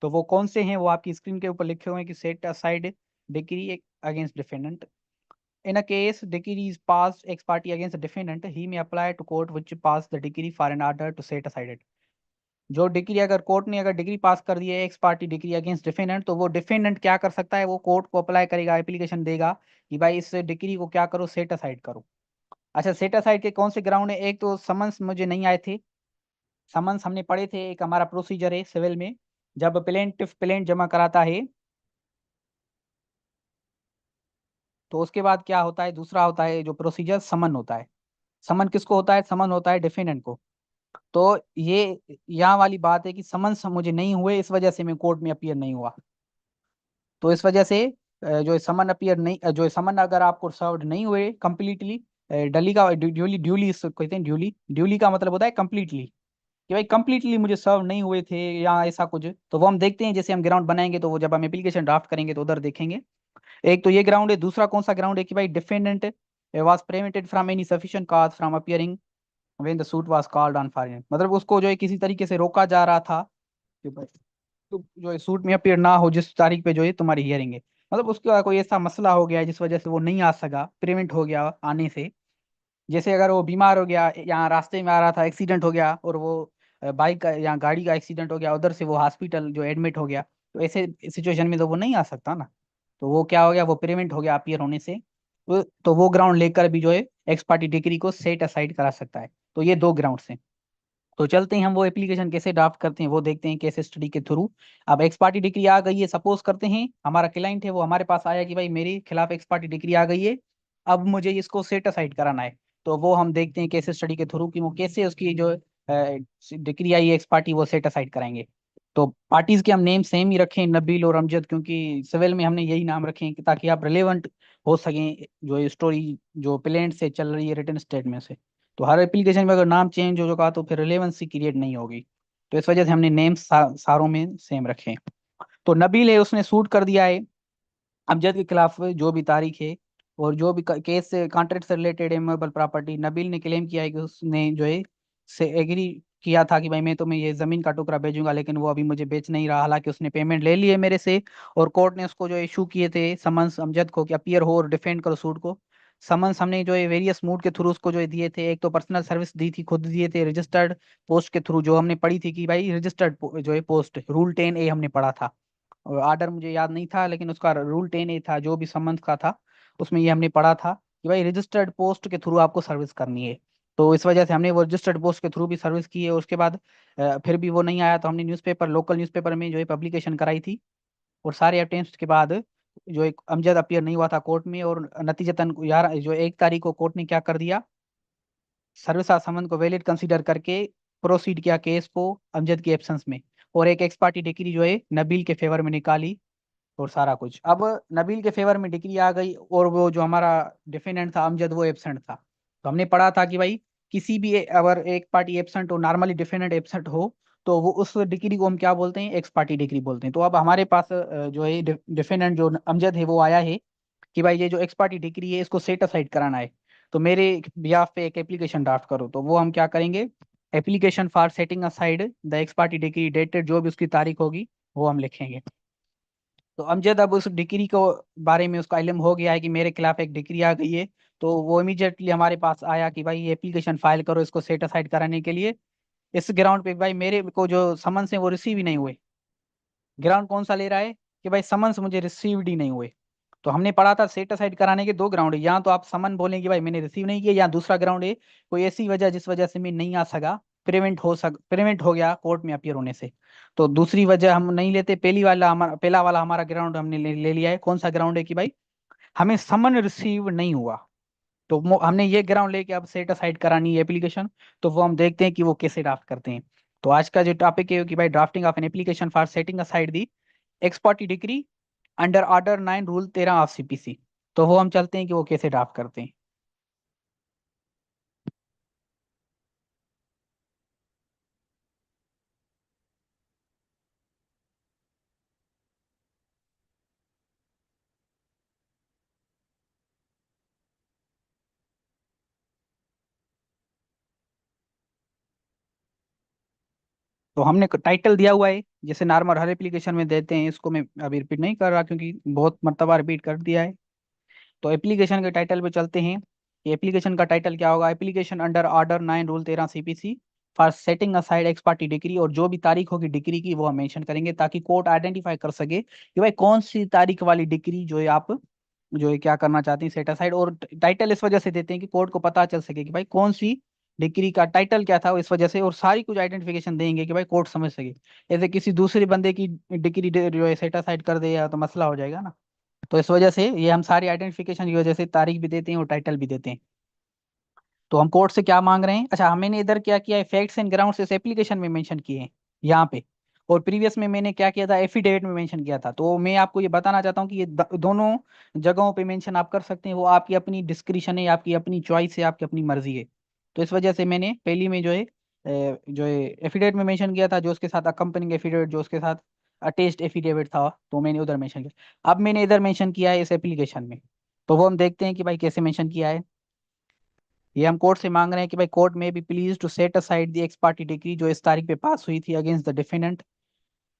तो वो कौन से हैं? वो आपकी स्क्रीन के ऊपर लिखे हुए हैं कि set aside degree against defendant. In a case decree is passed ex parte against the defendant, he may apply to court which pass the decree for an order to set aside it। जो degree अगर court ने अगर degree पास कर दी है x parte degree against defendant, तो वो defendant क्या कर सकता है? वो कोर्ट को अप्लाई करेगा, एप्लीकेशन देगा कि भाई इस डिग्री को क्या करो, सेट असाइड करो। अच्छा, सेट असाइड के कौन से ग्राउंड है? एक तो समन्स मुझे नहीं आए थे, समन्स हमने पढ़े थे। एक हमारा प्रोसीजर है सिविल में, जब प्लेंटिफ प्लेंट जमा कराता है तो उसके बाद क्या होता है? दूसरा होता है जो प्रोसीजर, समन होता है। समन किसको होता है? समन होता है डिफेंडेंट को। तो ये यहाँ वाली बात है कि समन्स मुझे नहीं हुए, इस वजह से मैं कोर्ट में अपीयर नहीं हुआ। तो इस वजह से जो समन अपीयर नहीं जो समन अगर आपको सर्व्ड नहीं हुए कंप्लीटली, डली का ड्यूली ड्यूली इसको कहते हैं, ड्यूली ड्यूली का मतलब होता है कंप्लीटली, कि भाई कंप्लीटली मुझे सर्व नहीं हुए थे या ऐसा कुछ, तो वो हम देखते हैं जैसे हम ग्राउंड बनाएंगे, तो वो जब हम एप्लीकेशन ड्राफ्ट करेंगे तो उधर देखेंगे। एक तो ये ग्राउंड है। दूसरा कौन सा ग्राउंड है? कि भाई defendant was prevented from any sufficient cause from appearing when the suit was called on for, मतलब उसको जो है किसी तरीके से रोका जा रहा था कि भाई तो जो है सूट में अपीयर ना हो जिस तारीख पे जो है तुम्हारी हियरिंग है। मतलब उसका कोई ऐसा मसला हो गया है जिस वजह से वो नहीं आ सका, प्रिवेंट हो गया आने से। जैसे अगर वो बीमार हो गया, यहाँ रास्ते में आ रहा था, एक्सीडेंट हो गया, और वो बाइक का या गाड़ी का एक्सीडेंट हो गया, उधर से वो हॉस्पिटल जो एडमिट हो गया, तो ऐसे सिचुएशन में तो वो नहीं आ सकता ना। तो वो क्या हो गया? वो प्रिवेंट हो गया अपीयर होने से। तो वो ग्राउंड लेकर भी जो है एक्स पार्टी डिग्री को सेट असाइड करा सकता है। तो ये दो ग्राउंड्स हैं। तो चलते हैं हम वो एप्लीकेशन कैसे ड्राफ्ट करते हैं वो देखते हैं, केस स्टडी के थ्रू। अब एक्स पार्टी डिग्री आ गई है, सपोज करते हैं हमारा क्लाइंट है वो हमारे पास आया कि भाई मेरे खिलाफ एक्स पार्टी डिग्री आ गई है, अब मुझे इसको सेट असाइड कराना है। तो वो हम देखते हैं केस स्टडी के थ्रू कि वो कैसे उसकी जो डिक्री आई एक्स पार्टी वो सेट असाइड कराएंगे। तो पार्टीज के हम नेम सेम ही रखें, नबील और अमजद, क्योंकि सिविल में हमने यही नाम रखे हैं ताकि आप रिलेवेंट हो सकें जो ये स्टोरी जो प्लेन से चल रही है रिटर्न स्टेट में से। तो हर एप्लीकेशन में अगर नाम चेंज हो चुका तो फिर रिलेवेंसी क्रिएट नहीं होगी। तो इस वजह से हमने नेम सारों में सेम रखे हैं। तो नबील है उसने सूट कर दिया है अमजद के खिलाफ जो भी तारीख है, और जो भी केस से कॉन्ट्रैक्ट से रिलेटेड है मूवेबल प्रॉपर्टी, नबील ने क्लेम किया है कि उसने जो है से एग्री किया था कि भाई मैं तुम्हें ये जमीन का टुकड़ा भेजूंगा, लेकिन वो अभी मुझे बेच नहीं रहा, हालांकि उसने पेमेंट ले ली है मेरे से। और कोर्ट ने उसको जो इशू किए थे समन्स अमजद को कि अपीयर हो और डिफेंड करो सूट को। समन्स हमने जो है वेरियस मूड के थ्रू उसको जो है दिए थे, एक तो पर्सनल सर्विस दी थी, खुद दिए थे, रजिस्टर्ड पोस्ट के थ्रू जो हमने पढ़ी थी कि भाई रजिस्टर्ड जो है पोस्ट रूल 10A हमने पढ़ा था। ऑर्डर मुझे याद नहीं था लेकिन उसका रूल 10A था जो भी संबंध का था, उसमें ये हमने पढ़ा था कि भाई रजिस्टर्ड पोस्ट के थ्रू आपको सर्विस करनी है। तो इस वजह से हमने वो रजिस्टर्ड पोस्ट के थ्रू भी सर्विस की है। उसके बाद फिर भी वो नहीं आया तो हमने न्यूज़पेपर लोकल न्यूज़पेपर में जो है पब्लिकेशन कराई थी। और सारे अटेम्प्ट के बाद जो एक अमजद अपियर नहीं हुआ था कोर्ट में, और नतीजतन यार जो 1 तारीख को कोर्ट ने क्या कर दिया, सर्विस समन को वैलिड कंसीडर करके प्रोसीड किया केस को अमजद की एब्सेंस में। और एक एक्स पार्टी डिक्री जो है नबील के फेवर में निकाली। और सारा कुछ अब नबील के फेवर में डिग्री आ गई, और वो जो हमारा डिफेंडेंट था अमजद वो एब्सेंट था। तो हमने पढ़ा था कि भाई किसी भी अगर एक पार्टी एब्सेंट हो, नॉर्मली डिफेंडेंट एब्सेंट हो, तो वो उस डिग्री को हम क्या बोलते हैं, एक्स पार्टी डिग्री बोलते हैं। तो अब हमारे पास जो है डिफेंडेंट जो अमजद है वो आया है कि भाई ये जो एक्स पार्टी डिग्री है इसको सेट असाइड कराना है, तो मेरे बिहाफ पे एक एप्लीकेशन ड्राफ्ट करो। तो वो हम क्या करेंगे, application for setting aside the ex parte degree dated, जो भी उसकी तारीख होगी वो हम लिखेंगे। तो अमजद अब उस डिक्री को बारे में उसका इल्म हो गया है कि मेरे खिलाफ एक डिक्री आ गई है। तो वो इमीडिएटली हमारे पास आया कि भाई ये एप्लीकेशन फाइल करो इसको सेट असाइड कराने के लिए। इस ग्राउंड पे भाई मेरे को जो समन्स है वो रिसीव ही नहीं हुए। ग्राउंड कौन सा ले रहा है कि भाई समन्स मुझे रिसीव्ड ही नहीं हुए। तो हमने पढ़ा था सेट असाइड कराने के 2 ग्राउंड है, या तो आप समन बोलें कि भाई मैंने रिसीव नहीं किया, या दूसरा ग्राउंड है कोई ऐसी वजह जिस वजह से मैं नहीं आ सका, प्रिवेंट हो गया कोर्ट में अपियर होने से। तो दूसरी वजह हम नहीं लेते, पहला वाला हमारा ग्राउंड हमने ले लिया है। कौन सा ग्राउंड है कि भाई हमें समन रिसीव नहीं हुआ। तो हमने ये ग्राउंड लेके अब सेट असाइड करानी है एप्लीकेशन। तो वो हम देखते हैं कि वो कैसे ड्राफ्ट करते हैं। तो आज का जो टॉपिक है कि भाई drafting of an application for setting aside the expertise degree under order 9 rule 13 of CPC. तो वो हम चलते हैं कि वो कैसे ड्राफ्ट करते हैं। तो हमने टाइटल दिया हुआ है जैसे नॉर्मल हर एप्लीकेशन में देते हैं, इसको मैं अभी रिपीट नहीं कर रहा क्योंकि बहुत मर्तबा रिपीट कर दिया है। तो एप्लीकेशन के टाइटल पे चलते हैं। ये एप्लीकेशन का टाइटल क्या होगा, application under order 9 rule 13 CPC for setting aside x parte degree, और जो भी तारीख होगी डिग्री की वो हम मेंशन करेंगे ताकि कोर्ट आइडेंटिफाई कर सके कि भाई कौन सी तारीख वाली डिग्री जो है आप जो है क्या करना चाहते हैं सेट असाइड। और टाइटल इस वजह से देते हैं कि कोर्ट को पता चल सके कि भाई कौन सी डिग्री का टाइटल क्या था, इस वजह से। और सारी कुछ आइडेंटिफिकेशन देंगे कि भाई कोर्ट समझ सके। ऐसे किसी दूसरे बंदे की डिग्री जो है सेट असाइड कर दे या तो मसला हो जाएगा ना। तो इस वजह से ये हम सारी आइडेंटिफिकेशन की वजह से तारीख भी देते हैं और टाइटल भी देते हैं। तो हम कोर्ट से क्या मांग रहे हैं, अच्छा हमने इधर क्या किया है, फैक्ट्स एंड ग्राउंड्स इस एप्लीकेशन में मेंशन किए हैं यहाँ पे। और प्रीवियस में मैंने क्या किया था, एफिडेविट में मेंशन किया था। तो मैं आपको ये बताना चाहता हूँ कि ये दोनों जगहों पे मेंशन आप कर सकते हैं, वो आपकी अपनी डिस्क्रिशन है, आपकी अपनी चॉइस है, आपकी अपनी मर्जी है। तो इस वजह से मैंने पहली में जो है एफिडेविट में मेंशन किया था, जो उसके साथ अकम्पनिंग एफिडेविट जो उसके साथ अटेस्ट एफिडेविट था, तो मैंने उधर मेंशन किया। अब मैंने इधर मेंशन किया है इस एप्लीकेशन में। तो वो हम देखते हैं कि भाई कैसे मेंशन किया है। ये हम कोर्ट से मांग रहे हैं कि भाई कोर्ट में be please to set aside the ex parte decree जो इस तारीख पे पास हुई थी अगेंस्ट द डिफेंडेंट।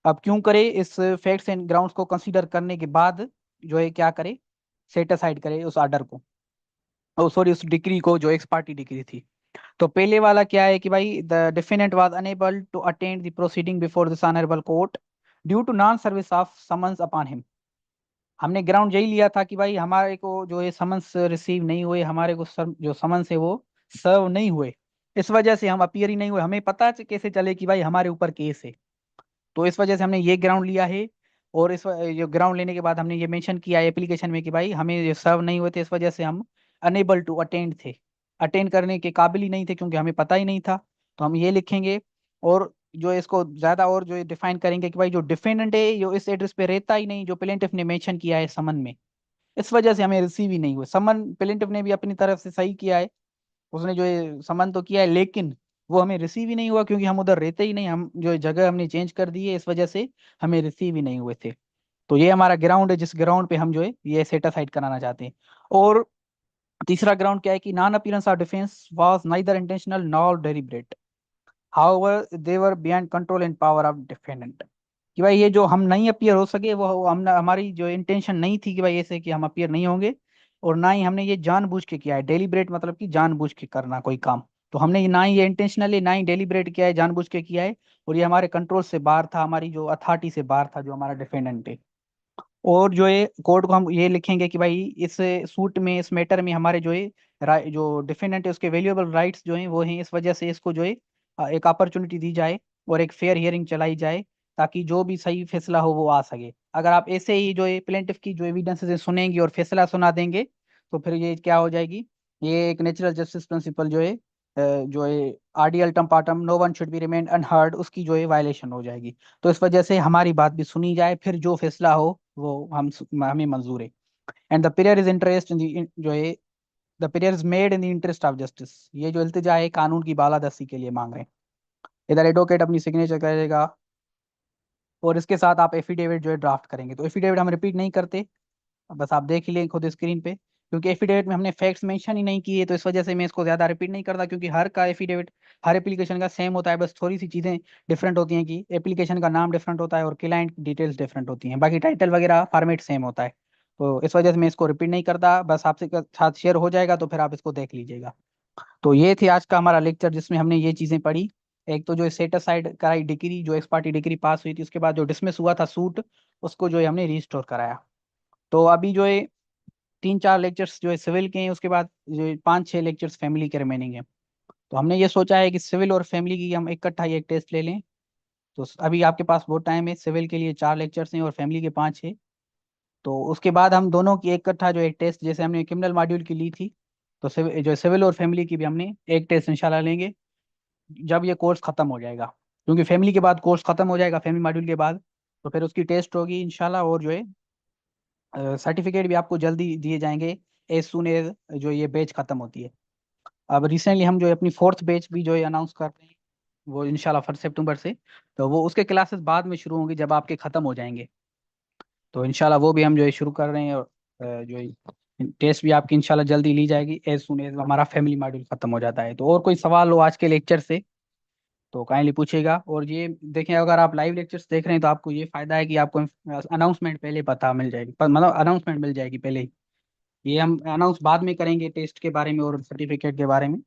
अब क्यों करे, इस फैक्ट्स एंड ग्राउंड्स को कंसीडर करने के बाद जो है क्या करे, सेट असाइड करे उस ऑर्डर को, ओ सॉरी उस डिग्री को जो एक्स पार्टी डिग्री थी। तो पहले वाला क्या है कि भाई the defendant was unable to attend the proceeding before this honourable court due to non service of summons upon him. हमने ग्राउंड यही लिया था कि भाई हमारे को जो है समन्स रिसीव नहीं हुए, हमारे को जो समन्स है वो सर्व नहीं हुए, इस वजह से हम अपीयर ही नहीं हुए। हमें पता कैसे चले कि भाई हमारे ऊपर केस है। तो इस वजह से हमने ये ग्राउंड लिया है। और ये ग्राउंड लेने के बाद हमने ये मेंशन किया है एप्लीकेशन में कि भाई हमें ये सर्व नहीं हुए थे, इस वजह से हम अनेबल टू अटेंड थे, अटेंड करने के काबिल ही नहीं थे क्योंकि हमें पता ही नहीं था। तो हम ये लिखेंगे। और जो इसको ज्यादा और जो डिफाइन करेंगे कि भाई जो डिफेंडेंट है जो इस एड्रेस पे रहता ही नहीं, जो प्लेंटिफ ने मेंशन किया है समन में, इस वजह से हमें रिसीव ही नहीं हुए। समन प्लेंटिफ ने भी अपनी तरफ से सही किया है, उसने जो ये समन तो किया है, लेकिन वो हमें रिसीव ही नहीं हुआ क्योंकि हम उधर रहते ही नहीं, हम जो जगह हमने चेंज कर दी है, इस वजह से हमें रिसीव ही नहीं हुए थे। तो ये हमारा ग्राउंड है, जिस ग्राउंड पे हम जो है ये सेटासाइड कराना चाहते हैं। और तीसरा ग्राउंड क्या है कि non appearance of defence was neither intentional nor deliberate, however they were beyond control and power of defendant. कि भाई ये जो हम नहीं अपियर हो सके वो हम हमारी जो इंटेंशन नहीं थी कि भाई ऐसे कि हम अपियर नहीं होंगे, और ना ही हमने ये जानबूझ के किया है। डेलिब्रेट मतलब कि जानबूझ के करना कोई काम। तो हमने ना ही ये इंटेंशनली ना ही डेलिब्रेट किया है, जानबूझ के किया है। और ये हमारे कंट्रोल से बाहर था, हमारी जो अथॉरिटी से बाहर था जो हमारा डिफेंडेंट है। और जो है कोर्ट को हम ये लिखेंगे कि भाई इस सूट में, इस मैटर में हमारे जो है जो डिफेंडेंट है उसके वैल्यूएबल राइट्स जो हैं वो हैं, इस वजह से इसको जो है एक अपॉर्चुनिटी दी जाए और एक फेयर हियरिंग चलाई जाए, ताकि जो भी सही फैसला हो वो आ सके। अगर आप ऐसे ही जो है प्लेंटिफ की जो एविडेंसेस सुनेंगे और फैसला सुना देंगे, तो फिर ये क्या हो जाएगी, ये एक नेचुरल जस्टिस प्रिंसिपल जो है जो है audi alteram partem no one should be remain unheard, उसकी जो है वायलेशन हो जाएगी। तो इस वजह से हमारी बात भी सुनी जाए, फिर जो फैसला हो वो हमें मंजूर है। And the pair is interest in जो है the pair is made in the interest of justice, ये जो इल्तिजा है कानून की बालादस्ती के लिए मांग रहे हैं। इधर एडवोकेट अपनी सिग्नेचर करेगा और इसके साथ आप एफिडेविट जो है ड्राफ्ट करेंगे। तो एफिडेविट हम रिपीट नहीं करते, बस आप देख ही लें खुद स्क्रीन पे, क्योंकि एफिडेविट में हमने फैक्ट्स मेंशन ही नहीं किए, तो इस वजह से मैं इसको ज्यादा रिपीट नहीं करता, क्योंकि हर का एफिडेविट हर एप्लीकेशन का सेम होता है, बस थोड़ी सी चीजें डिफरेंट होती हैं कि एप्लीकेशन का नाम डिफरेंट होता है और क्लाइंट डिटेल्स डिफरेंट होती हैं, बाकी टाइटल वगैरह फॉर्मेट सेम होता है। तो इस वजह से मैं इसको रिपीट नहीं करता, बस आपसे साथ शेयर हो जाएगा तो फिर आप इसको देख लीजिएगा। तो ये थी आज का हमारा लेक्चर जिसमें हमने ये चीजें पढ़ी। एक तो जो सेटिस्फाइड कराई डिग्री, जो एक्स पार्टी डिग्री पास हुई थी, उसके बाद जो डिसमिस हुआ था सूट, उसको जो है हमने रिस्टोर कराया। तो अभी जो है 3-4 लेक्चर्स जो है सिविल के हैं, उसके बाद जो है 5-6 लेक्चर्स फैमिली के रिमेनिंग है। तो हमने ये सोचा है कि सिविल और फैमिली की हम इकट्ठा ही एक टेस्ट ले लें। तो अभी आपके पास बहुत टाइम है, सिविल के लिए 4 लेक्चर्स हैं और फैमिली के 5 है। तो उसके बाद हम दोनों की एक इकट्ठा जो एक टेस्ट, जैसे हमने क्रिमिनल मॉड्यूल की ली थी, तो जो सिविल और फैमिली की भी हमने एक टेस्ट इंशाल्लाह लेंगे जब ये कोर्स खत्म हो जाएगा। क्योंकि फैमिली के बाद कोर्स खत्म हो जाएगा, फैमिली मॉड्यूल के बाद, तो फिर उसकी टेस्ट होगी इंशाल्लाह। और जो है सर्टिफिकेट भी आपको जल्दी दिए जाएंगे एज सुन एज जो ये बैच खत्म होती है। अब रिसेंटली हम जो है अपनी फोर्थ बैच भी जो है अनाउंस कर रहे हैं, वो इंशाल्लाह 1 सितंबर से। तो वो उसके क्लासेस बाद में शुरू होंगी जब आपके खत्म हो जाएंगे। तो इंशाल्लाह वो भी हम जो है शुरू कर रहे हैं। और जो है टेस्ट भी आपकी इंशाल्लाह जल्दी ली जाएगी एज सुन एज हमारा फैमिली मॉड्यूल खत्म हो जाता है। तो और कोई सवाल हो आज के लेक्चर से तो काइंडली पूछिएगा। और ये देखें, अगर आप लाइव लेक्चर्स देख रहे हैं तो आपको ये फायदा है कि आपको अनाउंसमेंट पहले पता मिल जाएगी, मतलब अनाउंसमेंट मिल जाएगी पहले ही। ये हम अनाउंस बाद में करेंगे टेस्ट के बारे में और सर्टिफिकेट के बारे में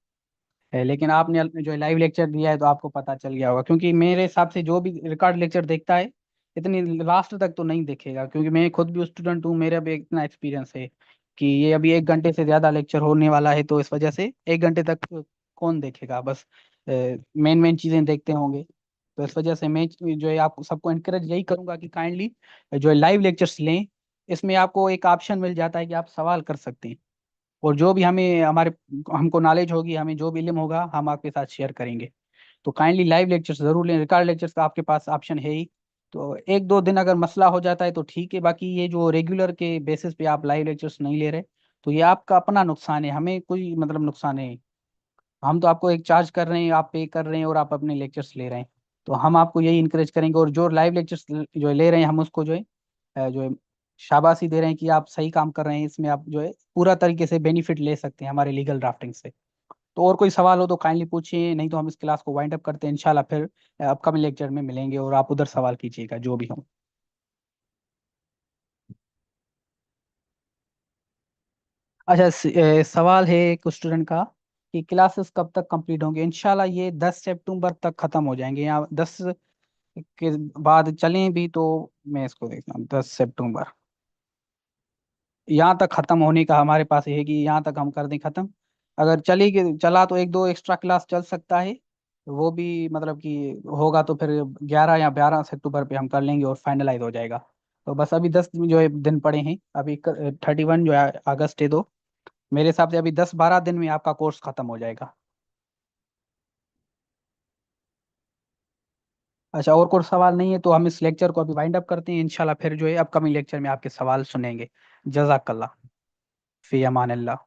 है, लेकिन आपने जो लाइव लेक्चर दिया है तो आपको पता चल गया होगा। क्योंकि मेरे हिसाब से जो भी रिकॉर्ड लेक्चर देखता है इतनी लास्ट तक तो नहीं देखेगा, क्योंकि मैं खुद भी स्टूडेंट हूँ, मेरा भी इतना एक्सपीरियंस है कि ये अभी 1 घंटे से ज़्यादा लेक्चर होने वाला है, तो इस वजह से 1 घंटे तक कौन देखेगा, बस मेन मेन चीज़ें देखते होंगे। तो इस वजह से मैं जो है आपको सबको इनकरेज यही करूंगा कि काइंडली जो है लाइव लेक्चर्स लें। इसमें आपको एक ऑप्शन मिल जाता है कि आप सवाल कर सकते हैं, और जो भी हमें हमारे हमको नॉलेज होगी, हमें जो भी इल्म होगा हम आपके साथ शेयर करेंगे। तो काइंडली लाइव लेक्चर्स जरूर लें, रिकॉर्ड लेक्चर्स का आपके पास ऑप्शन है ही। तो 1-2 दिन अगर मसला हो जाता है तो ठीक है, बाकी ये जो रेगुलर के बेसिस पे आप लाइव लेक्चर्स नहीं ले रहे, तो ये आपका अपना नुकसान है, हमें कोई मतलब नुकसान है। हम तो आपको एक चार्ज कर रहे हैं, आप पे कर रहे हैं और आप अपने लेक्चर्स ले रहे हैं। तो हम आपको यही इंकरेज करेंगे, और जो लाइव लेक्चर्स जो है ले रहे हैं हम उसको जो है जो है शाबाशी दे रहे हैं कि आप सही काम कर रहे हैं, इसमें आप जो है पूरा तरीके से बेनिफिट ले सकते हैं हमारे लीगल ड्राफ्टिंग से। तो और कोई सवाल हो तो काइंडली पूछिए, नहीं तो हम इस क्लास को वाइंड अप करते हैं इंशाल्लाह, फिर अपकमिंग लेक्चर में मिलेंगे और आप उधर सवाल कीजिएगा जो भी हो। अच्छा, सवाल है एक स्टूडेंट का कि क्लासेस कब तक कंप्लीट होंगे। इंशाल्लाह ये 10 सितंबर तक खत्म हो जाएंगे, या 10 के बाद चलें भी तो मैं इसको देखता हूँ 10 सितंबर, यहाँ तक खत्म होने का हमारे पास है कि यहाँ तक हम कर दें खत्म। अगर चला तो 1-2 एक्स्ट्रा क्लास चल सकता है, वो भी मतलब कि होगा तो फिर 11 या 12 सितंबर पे हम कर लेंगे और फाइनलाइज हो जाएगा। तो बस अभी 10 जो है दिन पड़े हैं, अभी 31 जो है अगस्त है, तो मेरे हिसाब से अभी 10-12 दिन में आपका कोर्स खत्म हो जाएगा। अच्छा, और कोई सवाल नहीं है तो हम इस लेक्चर को अभी वाइंड अप करते हैं, इंशाल्लाह फिर जो है अपकमिंग लेक्चर में आपके सवाल सुनेंगे। जजाकल्ला, फी अमान अल्लाह।